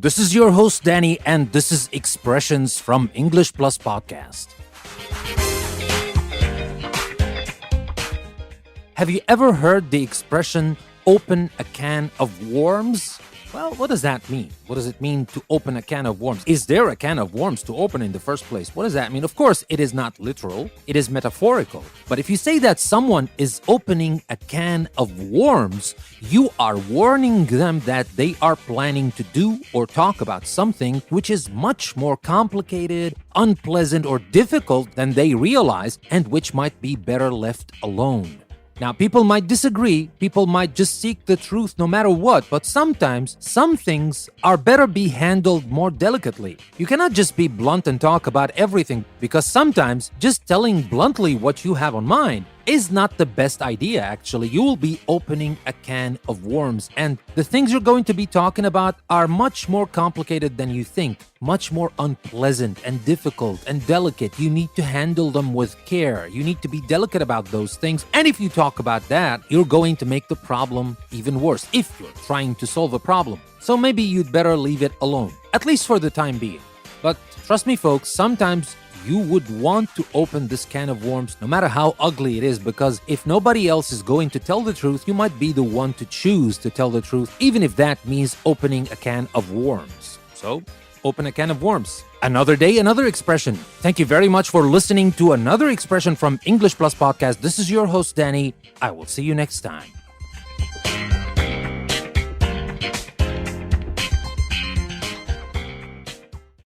This is your host, Danny, and this is Expressions from English Plus Podcast. Have you ever heard the expression, open a can of worms? Well, what does that mean? What does it mean to open a can of worms? Is there a can of worms to open in the first place? What does that mean? Of course, it is not literal. It is metaphorical. But if you say that someone is opening a can of worms, you are warning them that they are planning to do or talk about something which is much more complicated, unpleasant, or difficult than they realize, and which might be better left alone. Now, people might disagree, people might just seek the truth no matter what, but sometimes some things are better be handled more delicately. You cannot just be blunt and talk about everything, because sometimes just telling bluntly what you have on mind is not the best idea, actually. You will be opening a can of worms, and the things you're going to be talking about are much more complicated than you think, much more unpleasant and difficult and delicate. You need to handle them with care. You need to be delicate about those things, and if you talk about that, you're going to make the problem even worse if you're trying to solve a problem. So maybe you'd better leave it alone, at least for the time being. But trust me, folks, sometimes you would want to open this can of worms no matter how ugly it is, because if nobody else is going to tell the truth, you might be the one to choose to tell the truth, even if that means opening a can of worms. So, open a can of worms. Another day, another expression. Thank you very much for listening to another expression from English Plus Podcast. This is your host, Danny. I will see you next time.